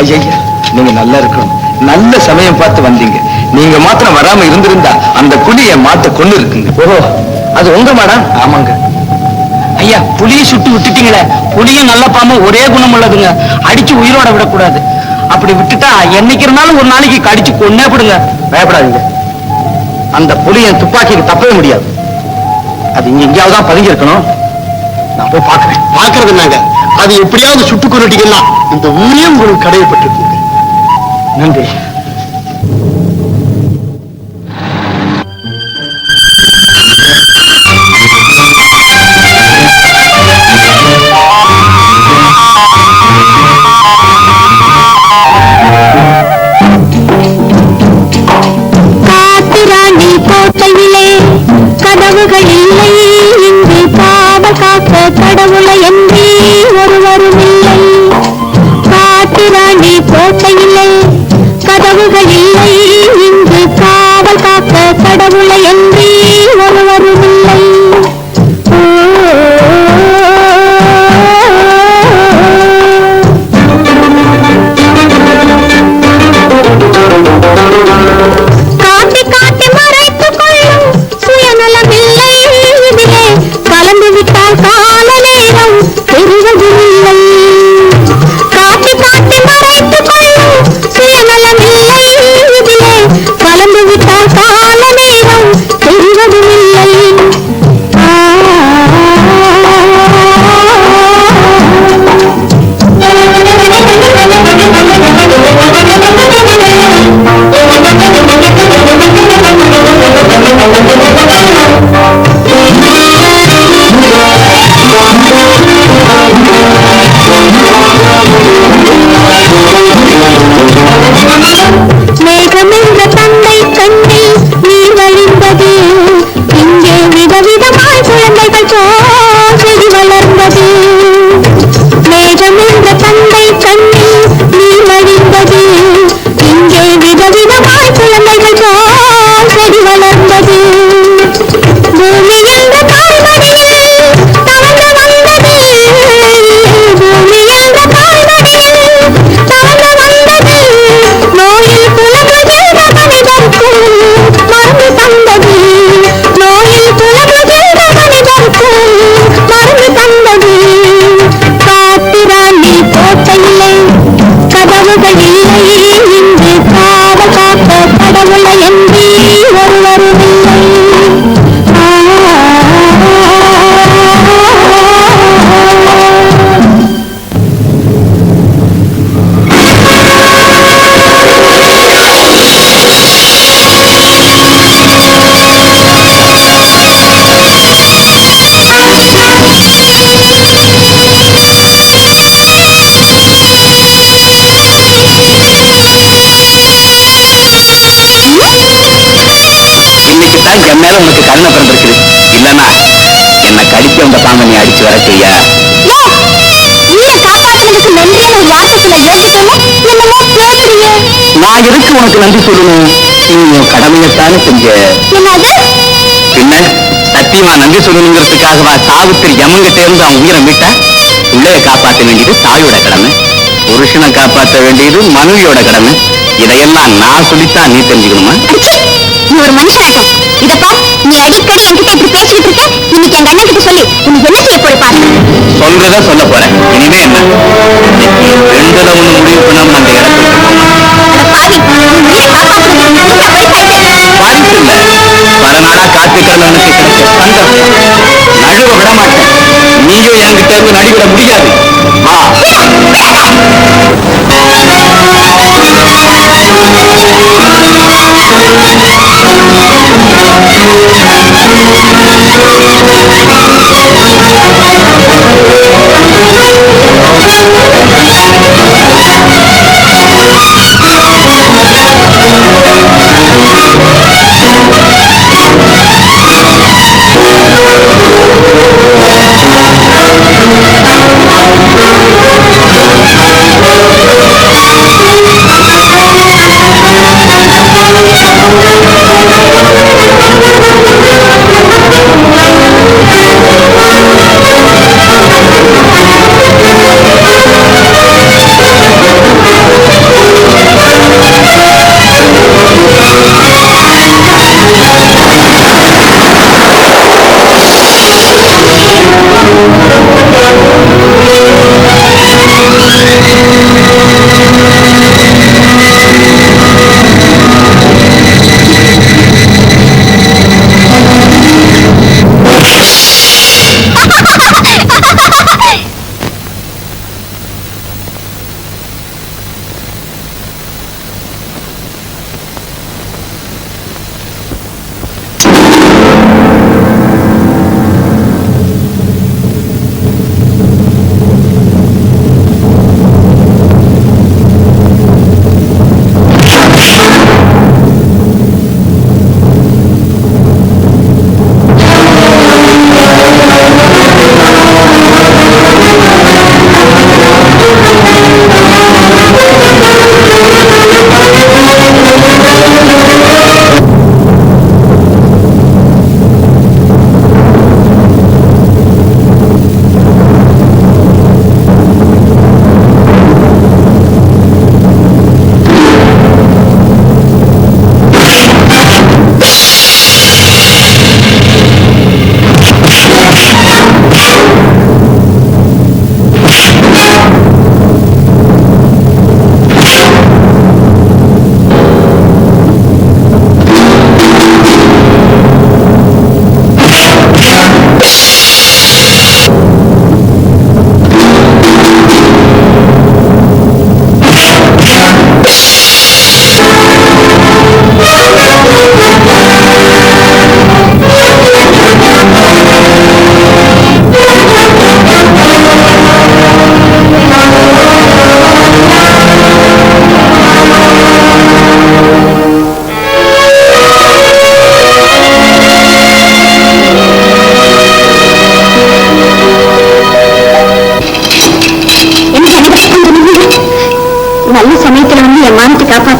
ஐயா, நீங்க நல்லா இருக்கணும். நல்ல சமயம் பார்த்து வந்தீங்க. நீங்க மாத்திரம் வராம இருந்திருந்தா அந்த புலி என் மாட்டை கொண்டு இருக்குங்க. ஓஹோ, அது உங்க மாடா? ஆமாங்க ஐயா. புலியை சுட்டு விட்டுட்டீங்களே. புலியும் நல்ல பாம்பு ஒரே குணம் உள்ளதுங்க. அடிச்சு உயிரோட விடக்கூடாது. அப்படி விட்டுட்டா என்னைக்கு இருந்தாலும் ஒரு நாளைக்கு கடிச்சு கொன்னே போடுங்க. பயப்படாதீங்க. அந்த புலி என் துப்பாக்கிக்கு தப்பவே முடியாது. அது இங்க எங்கேயாவது தான் பதுங்கி இருக்கணும். நான் போய் பார்க்கிறேன். பார்க்கறது நாங்க அது எப்படியாவது சுட்டு கொண்டுட்டீங்கன்னா இந்த ஊரே உங்களுக்கு கடையப்பட்டிருக்கு. நன்றி. காத்திராணி கோட்டையிலே கதவுகள் இல்லை, இங்கு காவல் காக்க கடவுளை என்று ஒருவரும் இல்லை. காத்திராணி கோட்டையிலே கதவுகள் இல்லை, இங்கு காவல் காக்க கடவுளை என்று ஒருவரும் இல்லை. காட்டி காட்டி மறைத்துக் கொள்ளும் சுயநலமில்லை, இதிலே கலந்து விட்டால் கால நேரம் தெரிவதில்லை. காட்டி காட்டி மறைத்துக் கொள்ளும் சுயநலமில்லை, இதிலே கலந்து விட்டால் கால நேரம் தெரிவதில்லை. மேகமென்ற தந்தை கண்ணில் நீர் வழிந்தது, இங்கே விதவிதமாய் குழந்தைகள் போல் செடி வளர்ந்தது. மேகமென்ற தந்தை கண்ணில் நீர் வழிந்தது, இங்கே விதவிதமாய் குழந்தைகள் போல் செடி வளர்ந்தது. பூமி என்ற தாய்மடியில் தவழ்ந்து வந்தது, பூமி என்ற தாய்மடியில் தவழ்ந்து வந்தது. நோயில் புலம்புகின்ற மனிதர்க்கும் மருந்து தந்தது, நோயில் புலம்புகின்ற மனிதர்க்கும் மருந்து தந்தது. காத்திராணி கோட்டையிலே கதவுகள் இல்லை, இன்று காவல் காக்க கடவுளை என்று ஒருவரும் இல்லை. இன்னைக்குதான் என் மேல உனக்கு கருணை பிறந்திருக்குது. இல்லன்னா என்ன கடிக்க வந்த பாம்பை நீ அடிச்சு வரட்டியா? நீங்க காப்பாற்றினதுக்கு நன்றி ஒரு வார்த்தைக்குள்ள ஏற்றுக்கொள்ள என்னமோ பேசுறீங்க. நான் எதுக்கு உனக்கு நன்றி சொல்லணும்? நீ உன் கடமையத்தானே செஞ்ச. என்னது? பின்ன சத்தியமா நன்றி சொல்லணுங்கிறதுக்காகவா சாவித்திரி யமங்கிட்ட இருந்து அவன் உயிரை மீட்டா? பிள்ளைய காப்பாற்ற வேண்டியது தாயோட கடமை, புருஷனை காப்பாற்ற வேண்டியது மனைவியோட கடமை. இதையெல்லாம் நான் சொல்லித்தான் நீ தெரிஞ்சுக்கணுமா? நீ ஒரு மனுஷனாட்டம். இதப்பா, நீ அடிக்கடி என்கிட்ட இப்படி பேசிட்டு இருக்க. இன்னைக்கு எங்க அண்ணன் கிட்ட சொல்லி இன்னைக்கு என்ன செய்ய போற பாரு. சொல்றத சொல்ல போறேன். இனிமே என்ன ரெண்டுல ஒண்ணு முடிவு பண்ணாம அந்த இடத்துக்கு பாவி, உன் உயிரை காப்பாற்றுறது பரிசு இல்ல, பல நாளா காத்துக்கிறவனுக்கு கிடைச்ச சந்தர்ப்பம். நழுவ விட மாட்டேன். நீயும் என்கிட்ட இருந்து நடிவிட முடியாது. வா.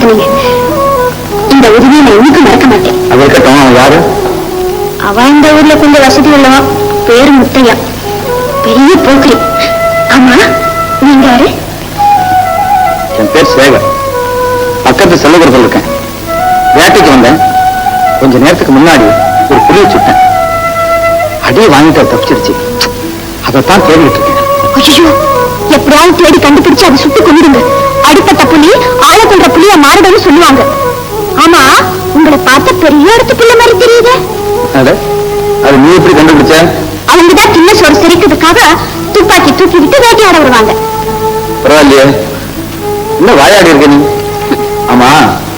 காப்பாத்தினீங்க. இந்த உதவியை நான் இன்னைக்கு மறக்க மாட்டேன். அது இருக்கட்டும், யாரு அவ இந்த ஊர்ல கொஞ்சம் வசதி உள்ளவா, பேரு முத்தையா, பெரிய போக்கிரி. ஆமா, நீங்க யாரு? என் பேர் சேகர், பக்கத்து செல்லகுரத்தில் இருக்கேன். வேட்டைக்கு வந்தேன். கொஞ்ச நேரத்துக்கு முன்னாடி ஒரு புலியை சுட்டேன். அடியை வாங்கிட்டு தப்பிச்சிருச்சு. அதைத்தான் தேடிட்டு இருக்கேன். ஐயோ, எப்படியாவது தேடி கண்டுபிடிச்சு அதை சுட்டு கொண்டுடுங்க. அடிப்பட்ட புலி ஆளை கொன்ற புலிய மாறிடும்னு சொல்லுவாங்க. ஆமா, உங்களை பார்த்த பெரிய இடத்து புள்ள மாதிரி தெரியுது. அது நீ எப்படி கண்டுபிடிச்ச? அவங்கதான் சின்ன சோறு சிரிக்கிறதுக்காக துப்பாக்கி தூக்கி விட்டு வேட்டையாட வருவாங்க. பரவாயில்லையே, இன்னும் வாயாடி இருக்க நீ. ஆமா,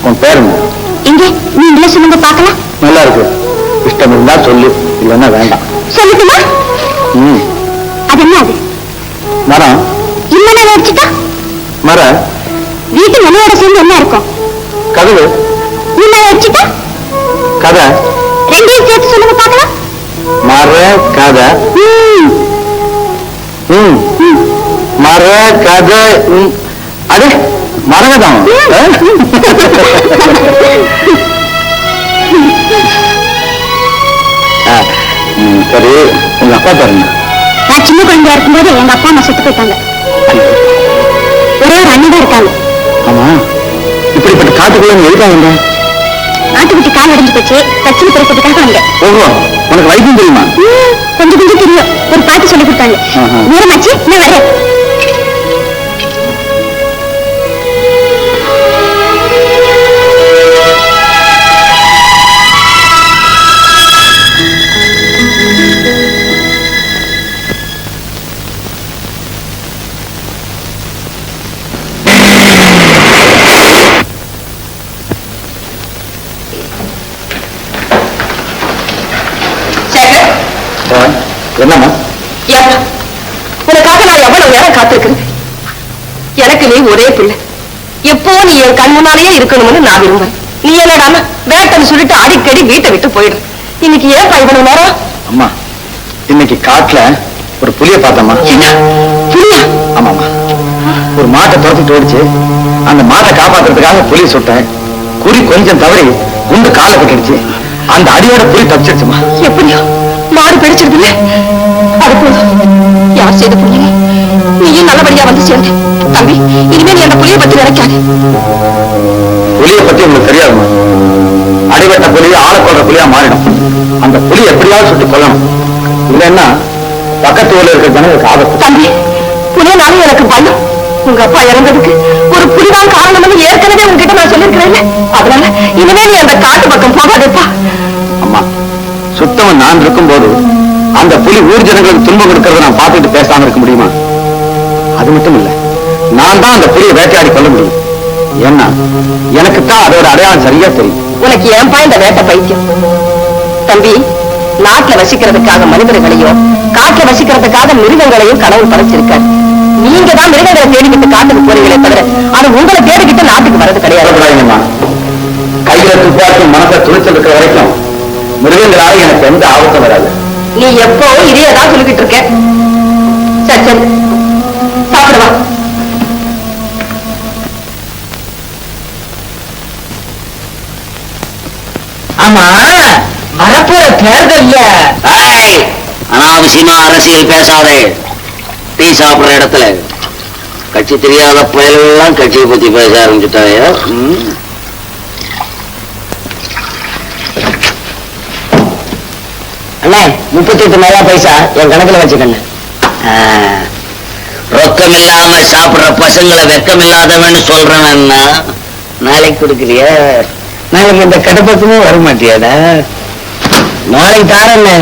உன் பேருங்க எங்க நீங்களே சொல்லுங்க பார்க்கலாம். நல்லா இருக்கு. இஷ்டம் இருந்தா சொல்லு, இல்லைன்னா வேண்டாம். சொல்லட்டுமா? அது என்ன? அது மரம். இல்லைன்னா வச்சுட்டா மரம். வீட்டு மனையோட சேர்ந்து என்ன இருக்கும்? கதவு. இல்ல வச்சுட்டா கதை. ரெண்டையும் சேர்த்து சொல்லுங்க பார்க்கலாம். மர கதை. மர கதை. அது மரகதம். சரி, உங்க அப்பா பாருங்க. நான் சின்ன குழந்தையா இருக்கும்போது எங்க அப்பா அம்மா செத்து போயிட்டாங்க. ஒரே ஒரு அண்ணன் தான் இருக்காங்க. ஆமா, இப்படிப்பட்ட காட்டுக்குள்ள எதுக்காக வந்த? ஆட்டுக்குட்டி கால் அடைஞ்சு போச்சு, தச்சுன்னு பிறக்கிறதுக்காக வந்தேன். ஓஹோ, உனக்கு வைத்தியம் தெரியுமா? கொஞ்சம் கொஞ்சம் தெரியும். ஒரு பாட்டு சொல்லி கொடுத்தாங்க. நேரமாச்சு, நான் வரேன். என்னம்மா? உனக்காக நான் எவ்வளவு நேரம் காத்திருக்கிறேன். எனக்கு நீ ஒரே பிள்ளை. எப்போ நீ என் கண் முன்னாலேயே இருக்கணும்னு நான் விரும்புறேன். நீ என்னடாம வேட்டைன்னு சொல்லிட்டு அடிக்கடி வீட்டை விட்டு போயிடு. இன்னைக்கு ஏன்பா இவ்வளவு நேரம்? அம்மா, இன்னைக்கு காட்டுல ஒரு புலிய பார்த்தம்மா. புலியா? ஆமாம்மா, ஒரு மாட்டை துரத்திட்டு ஓடிச்சு. அந்த மாட்டை காப்பாத்துறதுக்காக புலிய சுட்டேன். குறி கொஞ்சம் தவறி குண்டு காலை கட்டிடுச்சு. அந்த அடியோட புலி தப்பிச்சிருச்சுமா. எப்படியோ மாடு பிடிச்சிருதுல, அது போதும். யார் செய்த புண்ணியமோ நீயும் நல்லபடியா வந்து சேர்ந்து. தம்பி, இனிமே நீ அந்த புலியை பத்தி நினைக்காது. புலியை பத்தி உங்களுக்கு தெரியாதுமா. அடிபட்ட புலி ஆளை கொள்ற புலியா மாறிடும். அந்த புலி எப்படியாவது சுட்டு கொல்லணும். இல்லைன்னா பக்கத்து ஊர்ல இருக்கிற ஜனங்களுக்கு ஆபத்து. தம்பி, புலினாலும் எனக்கு பயம். உங்க அப்பா இறந்ததுக்கு ஒரு புலிதான் காரணம்னு ஏற்கனவே உங்ககிட்ட நான் சொல்லியிருக்கிறேன். அதனால இனிமே நீ அந்த காட்டு பக்கம் போகாதேப்பா. அம்மா, சுத்தம் நான் இருக்கும் போது அந்த புலி ஊர் ஜனங்களுக்கு துன்பம் கொடுக்கறத நான் பார்த்துட்டு பேசாம இருக்க முடியுமா? அது மட்டும் இல்ல, நான் தான் அந்த புலியை வேட்டையாடி கொள்ள முடியும். ஏன்னா எனக்குத்தான் அதோட அடையாளம் சரியா தெரியும். உனக்கு ஏன்பா இந்த வேட்டை பைத்தியம்? தம்பி, நாட்டுல வசிக்கிறதுக்காக மனிதர்களையும் காட்டுல வசிக்கிறதுக்காக மிருகங்களையும் கடவுள் படைச்சிருக்காரு. நீங்க தான் மிருகங்களை தேடிக்கிட்டு காட்டுக்கு போறீங்களே தவிர அது உங்களை தேடிக்கிட்டு நாட்டுக்கு வர்றது கிடையாது. கையில துப்பாக்கி மனசை துணிச்சல் இருக்கிற வரைக்கும் மிருகங்களால எனக்கு எந்த ஆபத்தும் வராது. நீ எப்போ இதையதான் சொல்லிக்கிட்டு இருக்க. சரி சரி, சாப்பிடுவா. ஆமா, வரப்போற தேர்தல்ல அனாவசியமா அரசியல் பேசாதே. டீ சாப்பிடுற இடத்துல கட்சி தெரியாத பயல்கள்லாம் கட்சியை பத்தி பேச ஆரம்பிச்சுட்டாங்க. அண்ணே, 38 நயா பைசா என் கணக்குல வச்சுக்கண்ண. ரொக்கம் இல்லாம சாப்பிடுற பசங்களை வெக்கம் இல்லாதவன்னு சொல்றவன்னா நாளைக்கு கொடுக்குறிய? நாளைக்கு இந்த கடப்பக்கமும் வர மாட்டியாடா? நாளைக்கு தாரண்ணே.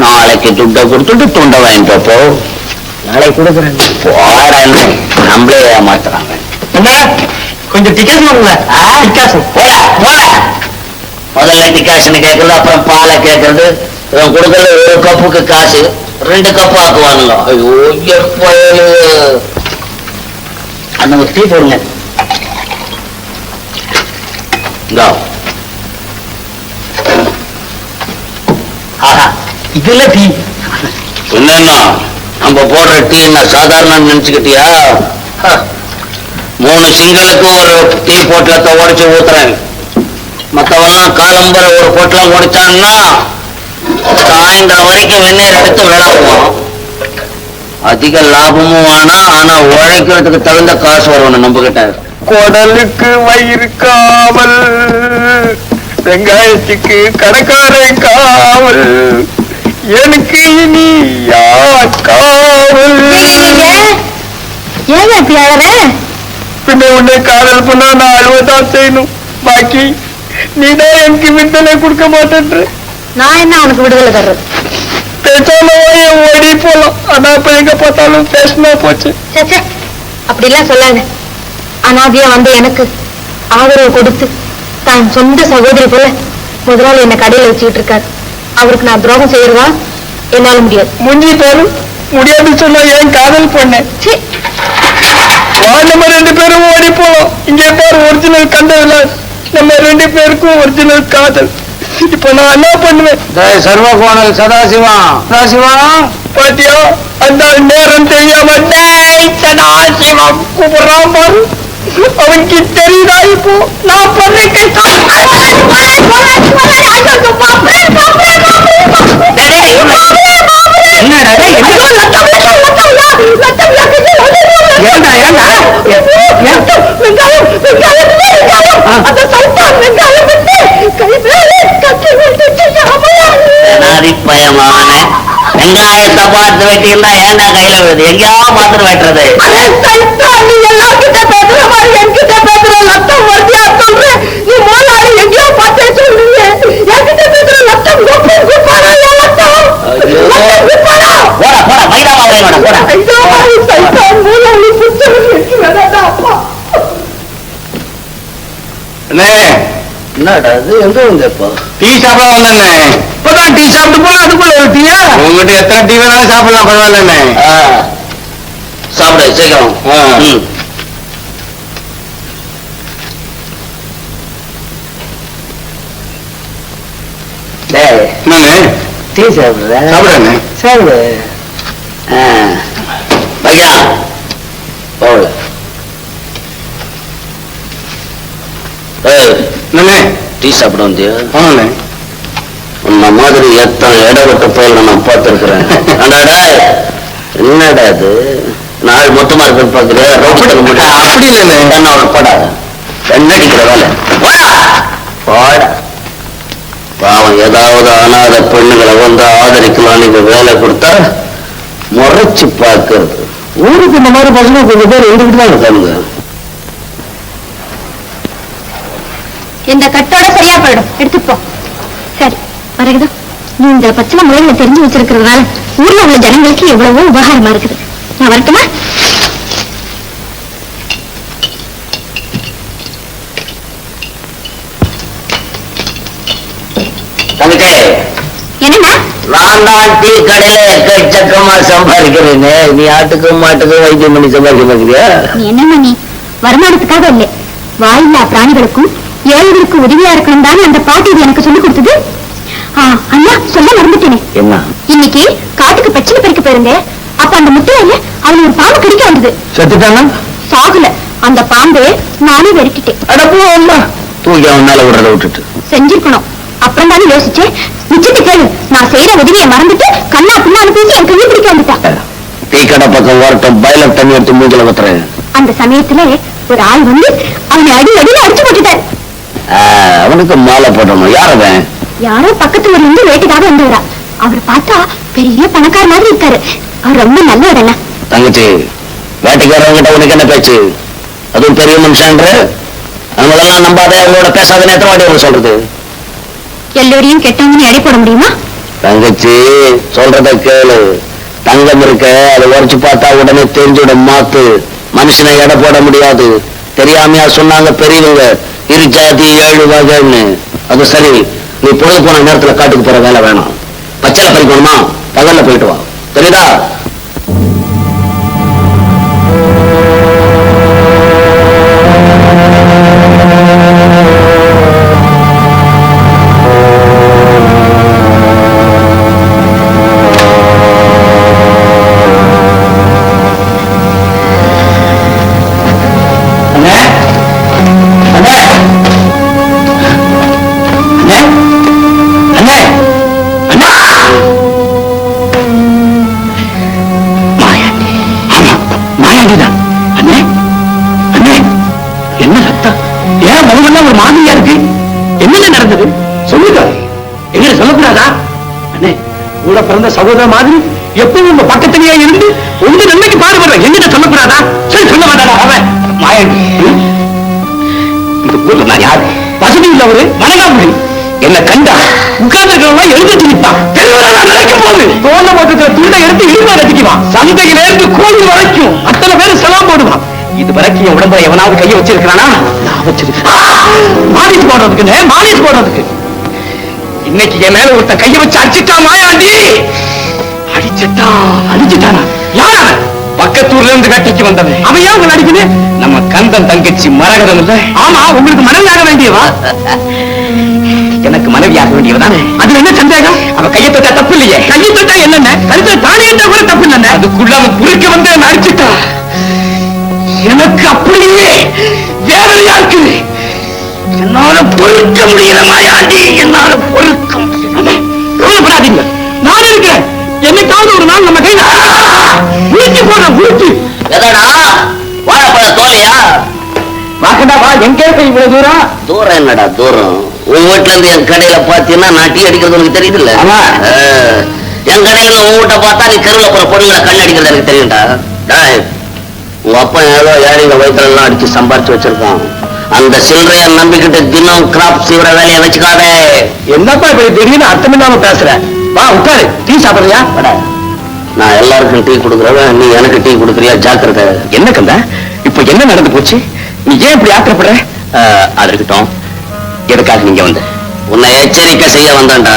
நாளைக்கு துட்டை கொடுத்துட்டு துண்டை வாங்கிட்டு போ. நாளைக்கு கொடுக்குறேன். போடன்னு நம்மளே ஏமாத்துறாங்க. என்ன கொஞ்சம் டிக்கெட் முதல்ல டிகாஷன் கேட்கறது, அப்புறம் பாலை கேட்கறது. இவன் கொடுக்கறது ஒரு கப்புக்கு காசு 2 கப்பு ஆக்குவானுங்க. ஐயோ எப்பயலு. அந்த ஒரு டீ போடுங்க. ஆஹா, இதுல டீ என்னன்னா நம்ம போடுற டீ என்ன சாதாரண நினைச்சுக்கிட்டியா? 3 சிங்களுக்கு ஒரு டீ போட்டலத்தை உடைச்சு ஊத்துறேன். மத்தவெல்லாம் காலம்பரை ஒரு பொட்டலம் உடைச்சான்னா சாயந்தரம் வரைக்கும் வெந்நீர் எடுத்து விளாடுவோம். அதிக லாபமும் ஆனா உழைக்கிறதுக்கு தகுந்த காசு வரணும் நம்ம கிட்ட. குடலுக்கு வயிறு காவல், வெங்காயத்துக்கு கடைக்காரன் காவல், எனக்கு இனி யார் காவல்? ஏன் அப்படி அழற? பின்ன உன்னை காதல் பண்ணா நான் அழுவதான் செய்யணும். பாக்கி நீதான் எனக்கு விடுதலை கொடுக்க மாட்டேன்ற. நான் என்ன உனக்கு விடுதலை தர்றது? பேசாம ஓடி போலாம். ஆனா இப்ப எங்க பார்த்தாலும் பேசினா போச்சு. சே, அப்படி எல்லாம் சொல்லாங்க. அனாதையா வந்து எனக்கு ஆதரவு கொடுத்து தான் சொந்த சகோதரி போல முதலாளி என்ன கடையில வச்சுக்கிட்டு இருக்காரு. அவருக்கு நான் துரோகம் செய்யறதா என்னால முடியாது. முஞ்சி போலும் முடியாது சொன்னா ஏன் காதல் பண்ணேன். நம்ம 2 பேரும் ஓடி போலாம். இங்கே பாரு ஒரிஜினல் கண்டதுல நம்ம 2 பேருக்கும் ஒரிஜினல் காதல். இப்ப நான் என்ன பண்ணுவேன்? சர்வகோணல் சதாசிவம் பாத்தியா, அந்த நேரம் தெரியாம சதாசிவம் கூப்பிடுறான் பாரு. அவனுக்கு தெரியுதா இப்போ நான் பண்ண பயமாவனே வெங்காயத்தை பார்த்து வெட்டியிருந்தா ஏன்டா கையில விழுது? எங்கேயாவது பார்த்துட்டு வெட்டுறது. என்னடா எங்க வந்து டீ சாப்பிட வந்தேண்ணே. இப்பதான் டீ சாப்பிட்டு போல அதுக்குள்ள ஒரு டீயா? உங்ககிட்ட எத்தனை டீ வேணாலும் சாப்பிடலாம், பரவாயில்லண்ணே. சாப்பிட சீக்கிரம். டீ சாப்பிடுற? சாப்பிடுறேண்ணே. சாப்பிடு. பையா போகல. டீ சாப்பிட வந்தியா? உன்ன மாதிரி எத்தனை இடப்பட்ட போயில நான் பார்த்திருக்கிறேன். என்னடா அது நாள் மொத்தமா இருக்கு பாக்குறியா? அப்படி இல்லை என்ன படாத என்னடிக்கிற வேலை பாட. பாவம் ஏதாவது அனாத பெண்ணுகளை வந்து ஆதரிக்கலாம் நீங்க வேலை கொடுத்தா முறைச்சு பார்க்கறது. ஊருக்கு இந்த மாதிரி பசங்க கொஞ்சம் பேர் இருந்துகிட்டு தான் இருக்காங்க. இந்த கட்டோட சரியா போயிடும், எடுத்துப்போ. சரி வரகுதா, நீ இந்த பச்சளை முறைகளை தெரிஞ்சு வச்சிருக்கிறதுனால ஊர்ல உள்ள ஜனங்களுக்கு எவ்வளவோ உபகாரமா இருக்குது. நான் வரட்டுமா? என்னன்னா நான் தான் டீ கடையில எக்கச்சக்கமா சம்பாதிக்கிறேன்னு நீ ஆட்டுக்கும் மாட்டுக்கும் வைத்தியம் பண்ணி சம்பாதிக்க பாக்குறியா? நீ என்ன நீ வருமானத்துக்காக இல்லை, வாயில்லா பிராணிகளுக்கும் ஏழைகளுக்கு உதவியா இருக்கணும் தானே அந்த பாட்டி இது எனக்கு சொல்லிக் கொடுத்தது. அண்ணா சொல்ல மறந்துட்டேனே. என்ன? இன்னைக்கு காட்டுக்கு பச்சிலை பறிக்க போயிருந்தேன். அப்ப அந்த முட்டையில அவன் ஒரு பாம்பு கடிக்க வந்தது. செத்துட்டானா? சாகுல. அந்த பாம்பு நானே வெட்டிட்டேன். அடப்போ தூக்கி அவன் மேல விடுறத விட்டுட்டு செஞ்சிருக்கணும். அப்புறம் தானே யோசிச்சேன். நிச்சயத்தை கேளு, நான் செய்யற உதவியை மறந்துட்டு கண்ணா பின்னான்னு பேசி என் கையை பிடிக்க வந்துட்டான். டீ கடை பக்கம் வரட்டும், பயில தண்ணி எடுத்து மூஞ்சில ஊத்துறேன். அந்த சமயத்துல ஒரு ஆள் வந்து அவனை அடியில அடிச்சு போட்டுட்டார். அவனுக்கு மாலை போடணும். யார் அவன்? யாரோ பக்கத்து ஊர்ல இருந்து வேட்டுக்காக வந்தவரா. அவர் பார்த்தா பெரிய பணக்கார மாதிரி இருக்காரு. அவர் ரொம்ப நல்லவரல்ல. தங்கச்சி, வேட்டுக்காரவங்கிட்ட உனக்கு என்ன பேச்சு? அதுவும் பெரிய மனுஷன்ற அவங்களெல்லாம் நம்பாத, அவங்களோட பேசாத எத்தனை வாட்டி அவங்க சொல்றது? எல்லோரையும் கெட்டவங்கன்னு எடை போட முடியுமா? தங்கச்சி சொல்றத கேளு. தங்கம் இருக்க அதை உரைச்சு பார்த்தா உடனே தெரிஞ்சுட மாத்து. மனுஷனை எடை போட முடியாது. தெரியாமையா சொன்னாங்க பெரியவங்க 2 ஜாதி 7 வகைன்னு. அது சரி, நீ பொழுது போன நேரத்துல காட்டுக்கு போற வேலை வேணாம். பச்சை பறிக்கணுமா பகல்ல போயிட்டு வா, தெரியுதா? சொல்லக்கூடாதா? அண்ணே, கூட பிறந்த சகோதர மாதிரி எப்பவும் உங்க பக்கத்திலேயே இருந்து உங்க நன்மைக்கு பாடுபடுற எங்கிட்ட சொல்லக்கூடாதா? சரி, சொல்ல மாட்டாடா அவன் மாயன். இந்த ஊர்ல நான் யாரு? வசதி உள்ளவரு, வணங்காமொழி. என்ன கண்டா உட்கார்ந்துருக்கிறவங்க எழுதிட்டு நிற்பான். நினைக்கும் போது தோல்ல போட்டு துண்டை எடுத்து இழுவா ரசிக்குவான். சந்தையில இருந்து கோவில் வரைக்கும் அத்தனை பேர் செலாம் போடுவான். இது வரைக்கும் என் உடம்புல எவனாவது கையை வச்சிருக்கிறானா? நான் வச்சிருக்கேன். மாலிஷ் போடுறதுக்கு, மாலிஷ் போடுறதுக்கு. இன்னைக்கு என் மேல ஒருத்த கையை வச்சு அடிச்சுட்டா மாயாண்டி. அடிச்சுட்டானா? யார் அவன்? பக்கத்தூர்ல இருந்து கட்டிக்கு வந்தவன். அவன் ஏன் உங்களை அடிக்குது? நம்ம கந்தன் தங்கச்சி மரகதம் இல்ல? ஆமா, உங்களுக்கு மனைவியாக வேண்டியவா? எனக்கு மனைவியாக வேண்டியவதானே. அதுல என்ன சந்தேகம்? அவ கையை தொட்டா தப்பு இல்லையே. கையை தொட்டா என்னென்ன? கருத்தை தானே இருந்தா கூட தப்பு இல்லைன்னு. அதுக்குள்ள அவன் குறுக்க வந்து என்ன அடிச்சுட்டான். எனக்கு அப்படியே வேதனையா இருக்குது. என்னால பொறுக்க முடியல மாயாண்டி, என்னால பொறுக்க முடியல. கவலைப்படாதீங்க, நான் இருக்கிறேன். என்னைக்காவது ஒரு நாள் நம்ம கையில உருட்டி போடுற உருட்டி. எதடா வாழைப்பழ தோலையா? வாக்கண்டா வா. எங்க போய் இவ்வளவு தூரம்? தூரம் என்னடா தூரம்? உன் வீட்டுல இருந்து என் கடையில பாத்தீங்கன்னா நான் டீ அடிக்கிறது உனக்கு தெரியுது இல்ல? என் கடையில உன் வீட்டை பார்த்தா நீ தெருவில் போற பொண்ணுங்களை கண் அடிக்கிறது எனக்கு தெரியும்டா. உங்க அப்பா ஏதோ ஏழைங்க வயிற்றுல எல்லாம் அடிச்சு சம்பாரிச்சு வச்சிருக்கான். அந்த சில்லறைய நம்பிக்கிட்டு தினம் கிராப் செய்யற வேலையை வச்சுக்காதே. என்னப்பா இப்ப திடீர்னு அர்த்தம் இல்லாம பேசுற? வா உட்காரு. டீ சாப்பிடுறியா? நான் எல்லாருக்கும் டீ கொடுக்குறவன், நீ எனக்கு டீ கொடுக்குறியா? ஜாக்கிரதை. என்ன கந்தா, இப்ப என்ன நடந்து போச்சு? நீ ஏன் இப்படி ஆத்திரப்படுற? அது இருக்கட்டும், எதுக்காக நீங்க வந்து? உன்னை எச்சரிக்கை செய்ய வந்தான்டா.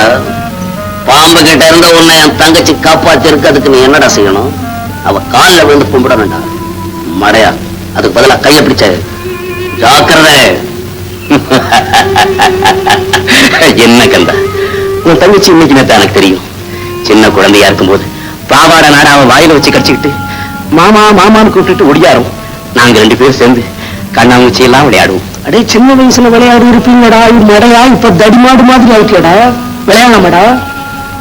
பாம்பு கிட்ட இருந்த உன்னை என் தங்கச்சி காப்பாத்தி இருக்கிறதுக்கு நீ என்னடா செய்யணும்? அவ காலில் விழுந்து கும்பிட வேண்டாம். மடையா, அதுக்கு பதிலா கையை பிடிச்ச ஜாக்கிரதை. என்ன கந்தா, உன் தங்கச்சி இன்னைக்கு நேரத்தை எனக்கு தெரியும். சின்ன குழந்தையா இருக்கும்போது பாவாட நாட அவன் வாயில வச்சு கடிச்சுக்கிட்டு மாமா மாமான்னு கூப்பிட்டுட்டு ஒடியாரும். நாங்க 2 பேரும் சேர்ந்து கண்ணாமூச்சி எல்லாம் விளையாடுவோம். அடே, சின்ன வயசுல விளையாடி இருப்பீங்கடா. இது மடையா இப்ப தடிமாடு மாதிரி ஆயிட்டா? விளையாடமாடா,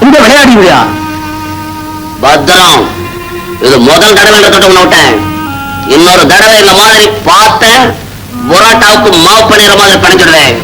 இந்த விளையாடி விளையா? பத்திரம், இது முதல் தடவை தொட்டு உன்ன விட்டேன். இன்னொரு தடவை இந்த மாதிரி பார்த்தேன், புரோட்டாவுக்கு மாவு பண்ணிடுற மாதிரி பண்ணிடுறேன்.